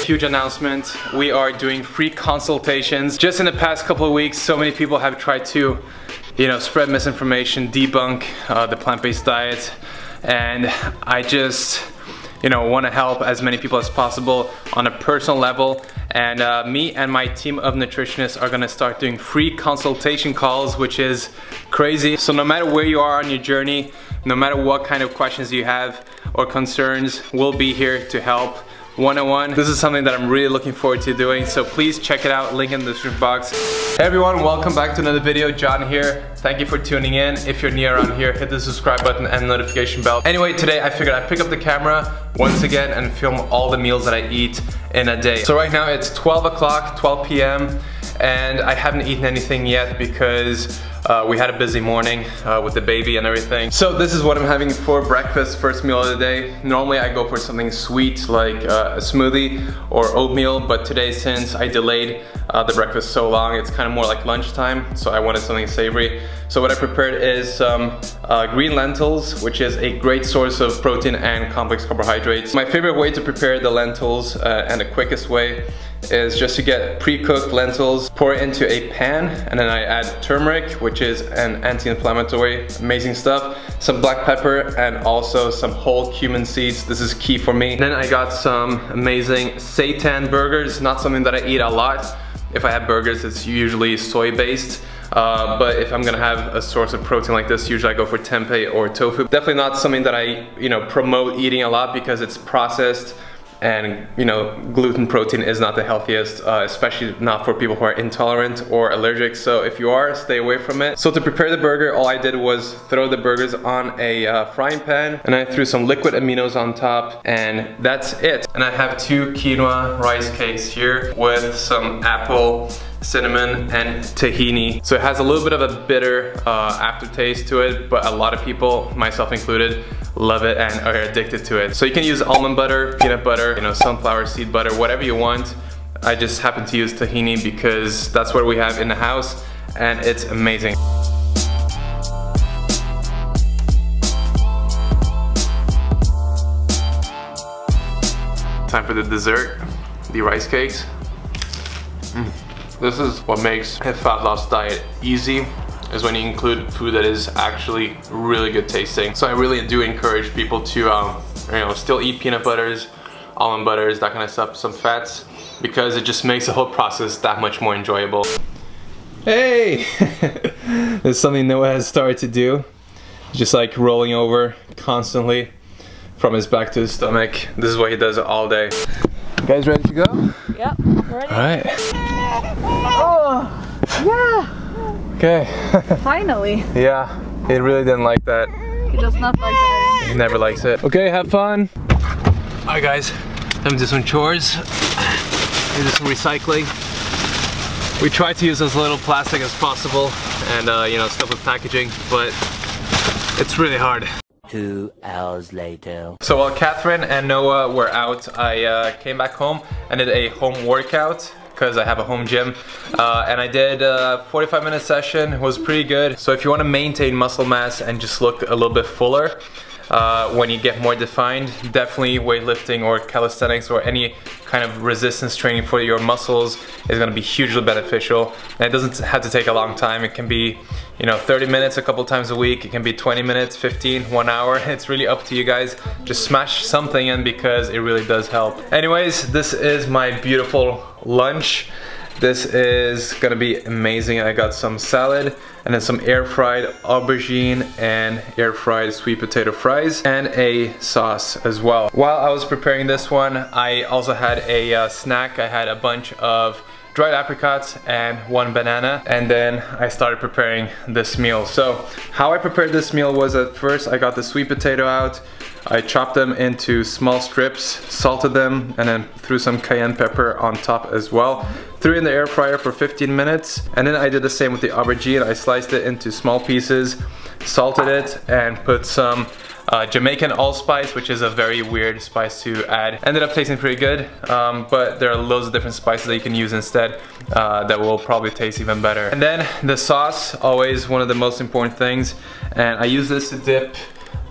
huge announcement. We are doing free consultations. Just in the past couple of weeks, so many people have tried to, spread misinformation, debunk the plant-based diet, and I just want to help as many people as possible on a personal level. And me and my team of nutritionists are gonna start doing free consultation calls, which is crazy. So no matter where you are on your journey, no matter what kind of questions you have or concerns, we'll be here to help one-on-one. This is something that I'm really looking forward to doing, so please check it out, link in the description box. Hey everyone, welcome back to another video. John here. Thank you for tuning in. If you're new around here, hit the subscribe button and notification bell. Anyway, today I figured I'd pick up the camera once again and film all the meals that I eat in a day. So right now it's 12 o'clock, 12 p.m. and I haven't eaten anything yet because we had a busy morning with the baby and everything. So this is what I'm having for breakfast, first meal of the day. Normally I go for something sweet like a smoothie or oatmeal, but today since I delayed the breakfast so long, it's kind of more like lunchtime, so I wanted something savory. So what I prepared is some green lentils, which is a great source of protein and complex carbohydrates. My favorite way to prepare the lentils and the quickest way is just to get pre-cooked lentils, pour it into a pan, and then I add turmeric, which is an anti-inflammatory, amazing stuff, some black pepper, and also some whole cumin seeds. This is key for me. Then I got some amazing seitan burgers, not something that I eat a lot. If I have burgers, it's usually soy-based. But if I'm gonna have a source of protein like this, usually I go for tempeh or tofu. Definitely not something that I, promote eating a lot because it's processed, and gluten protein is not the healthiest, especially not for people who are intolerant or allergic. So if you are, stay away from it. So to prepare the burger, all I did was throw the burgers on a frying pan, and I threw some liquid aminos on top, and that's it. And I have 2 quinoa rice cakes here with some apple, cinnamon, and tahini. So it has a little bit of a bitter aftertaste to it, but a lot of people, myself included, love it and are addicted to it. So you can use almond butter, peanut butter, sunflower seed butter, whatever you want. I just happen to use tahini because that's what we have in the house, and it's amazing. Time for the dessert, the rice cakes. This is what makes a fat loss diet easy, is when you include food that is actually really good tasting. So I really do encourage people to still eat peanut butters, almond butters, that kind of stuff, some fats, because it just makes the whole process that much more enjoyable. Hey! This is something Noah has started to do. Just like rolling over constantly from his back to his stomach. This is what he does all day. You guys ready to go? Yep, ready. All right. Oh, yeah. Okay. Finally. Yeah, he really didn't like that. He does not like that. He never likes it. Okay, have fun. All right, guys, time to do some chores. Do some recycling. We try to use as little plastic as possible and stuff with packaging, but it's really hard. 2 hours later. So while Catherine and Noah were out, I came back home and did a home workout because I have a home gym, and I did a 45-minute session. It was pretty good. So if you want to maintain muscle mass and just look a little bit fuller when you get more defined, definitely weightlifting or calisthenics or any kind of resistance training for your muscles is going to be hugely beneficial. And it doesn't have to take a long time. It can be 30 minutes a couple times a week. It can be 20 minutes, 15, 1 hour. It's really up to you guys. Just smash something in because it really does help. Anyways, this is my beautiful lunch. This is gonna be amazing. I got some salad and then some air-fried aubergine and air-fried sweet potato fries and a sauce as well. While I was preparing this one, I also had a snack. I had a bunch of dried apricots and 1 banana, and then I started preparing this meal. So how I prepared this meal was, at first I got the sweet potato out, I chopped them into small strips, salted them, and then threw some cayenne pepper on top as well. Threw it in the air fryer for 15 minutes, and then I did the same with the aubergine. I sliced it into small pieces, salted it, and put some Jamaican allspice, which is a very weird spice to add. Ended up tasting pretty good, but there are loads of different spices that you can use instead that will probably taste even better. And then the sauce, always one of the most important things, and I use this to dip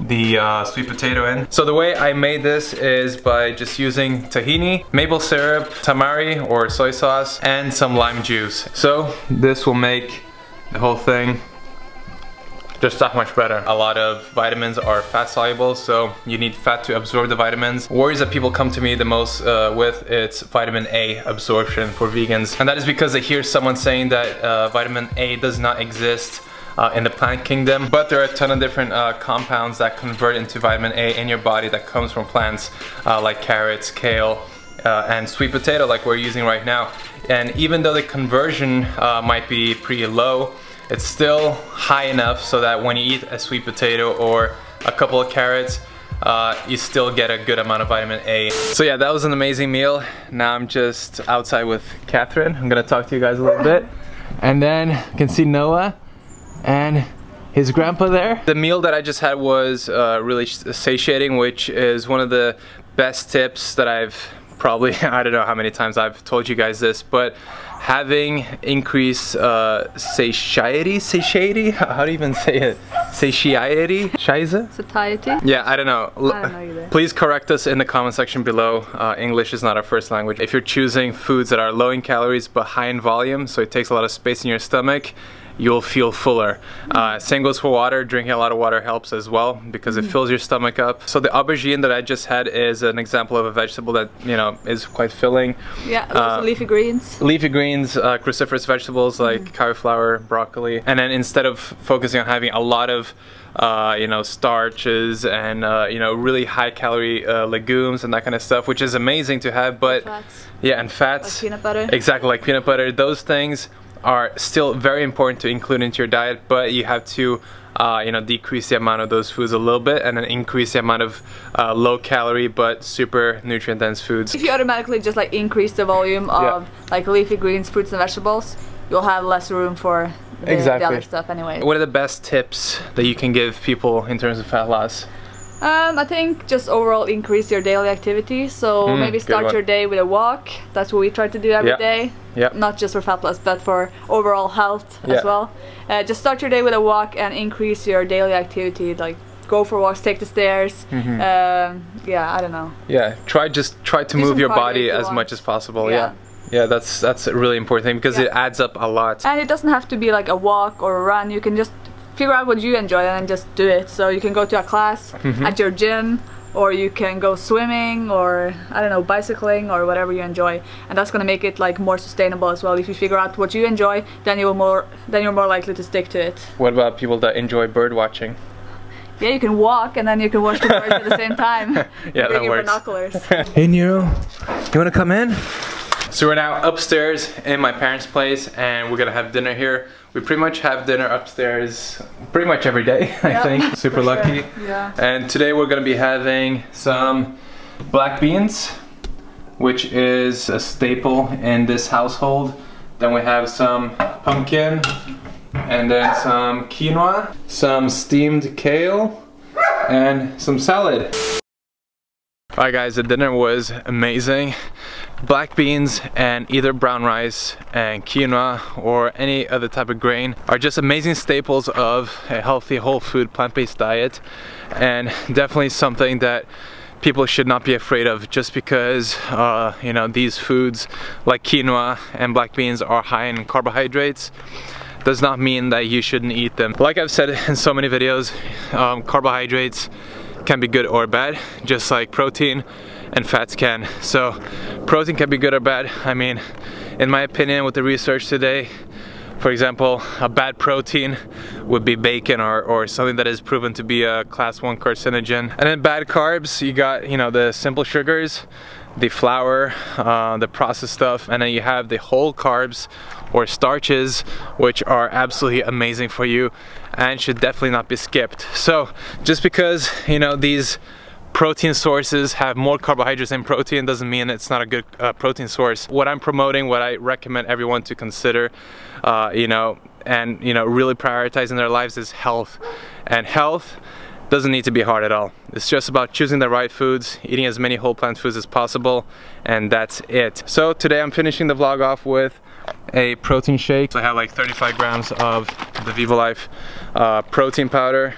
the sweet potato in. So the way I made this is by just using tahini, maple syrup, tamari or soy sauce, and some lime juice. So this will make the whole thing just that much better. A lot of vitamins are fat soluble, so you need fat to absorb the vitamins. Worries that people come to me the most with, it's vitamin A absorption for vegans. And that is because they hear someone saying that vitamin A does not exist in the plant kingdom, but there are a ton of different compounds that convert into vitamin A in your body that comes from plants like carrots, kale, and sweet potato like we're using right now. And even though the conversion might be pretty low, it's still high enough so that when you eat a sweet potato or a couple of carrots, you still get a good amount of vitamin A. So yeah, that was an amazing meal. Now I'm just outside with Catherine. I'm gonna talk to you guys a little bit. And then you can see Noah and his grandpa there. The meal that I just had was really satiating, which is one of the best tips that I've probably, I don't know how many times I've told you guys this, but having increased satiety, how do you even say it? Satiety? Satiety? Yeah, I don't know. I don't know either. Please correct us in the comment section below. English is not our first language. If you're choosing foods that are low in calories but high in volume, so it takes a lot of space in your stomach, you'll feel fuller. Same goes for water. Drinking a lot of water helps as well because it fills your stomach up. So the aubergine that I just had is an example of a vegetable that, you know, is quite filling. Yeah, also leafy greens. Leafy greens, cruciferous vegetables like cauliflower, broccoli. And then instead of focusing on having a lot of you know, starches and you know, really high calorie legumes and that kind of stuff, which is amazing to have, but Fats. yeah, and fats. Like peanut butter. Exactly, like peanut butter. Those things are still very important to include into your diet, but you have to you know, decrease the amount of those foods a little bit and then increase the amount of low calorie but super nutrient dense foods. If you automatically just like increase the volume of like leafy greens, fruits and vegetables, you'll have less room for the other stuff anyway. What are the best tips that you can give people in terms of fat loss? I think just overall increase your daily activity. So maybe start your day with a walk. That's what we try to do every day. Not just for fat loss, but for overall health as well. Just start your day with a walk and increase your daily activity. Like go for walks, take the stairs. Yeah, I don't know. Yeah, try to move your body as much as possible. Yeah, that's a really important thing because it adds up a lot. And it doesn't have to be like a walk or a run. You can just figure out what you enjoy and just do it. So you can go to a class at your gym, or you can go swimming, or I don't know, bicycling, or whatever you enjoy. And that's gonna make it like more sustainable as well. If you figure out what you enjoy, then you're more likely to stick to it. What about people that enjoy bird watching? Yeah, you can walk and then you can watch the birds at the same time. Yeah, that works. Binoculars. Hey Nero, you wanna come in? So we're now upstairs in my parents' place and we're gonna have dinner here. We pretty much have dinner upstairs pretty much every day, I think. Super lucky. Yeah. And today we're gonna be having some black beans, which is a staple in this household. Then we have some pumpkin, and then some quinoa, some steamed kale, and some salad. Alright guys, the dinner was amazing. Black beans and either brown rice and quinoa or any other type of grain are just amazing staples of a healthy whole food plant-based diet, and definitely something that people should not be afraid of just because you know, these foods like quinoa and black beans are high in carbohydrates does not mean that you shouldn't eat them. Like I've said in so many videos, carbohydrates can be good or bad, just like protein and fats can. So protein can be good or bad. I mean, in my opinion, with the research today, for example, a bad protein would be bacon or something that is proven to be a class 1 carcinogen. And then bad carbs, you got, you know, the simple sugars, the flour, the processed stuff, and then you have the whole carbs or starches, which are absolutely amazing for you and should definitely not be skipped. So just because, you know, these protein sources have more carbohydrates than protein doesn't mean it's not a good protein source. What I'm promoting, what I recommend everyone to consider, you know, and you know, really prioritize in their lives is health. And health doesn't need to be hard at all. It's just about choosing the right foods, eating as many whole plant foods as possible, and that's it. So today I'm finishing the vlog off with a protein shake. So I have like 35 grams of the Viva Life protein powder,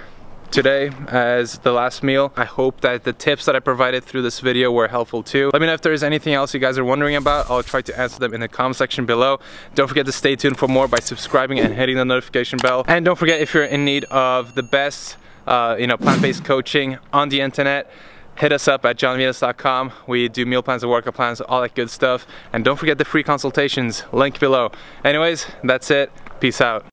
today as the last meal. I hope that the tips that I provided through this video were helpful too. Let me know if there's anything else you guys are wondering about. I'll try to answer them in the comment section below. Don't forget to stay tuned for more by subscribing and hitting the notification bell. And don't forget, if you're in need of the best plant-based coaching on the internet, hit us up at jonvenus.com. We do meal plans and workout plans, all that good stuff. And don't forget the free consultations, link below. Anyways, that's it. Peace out.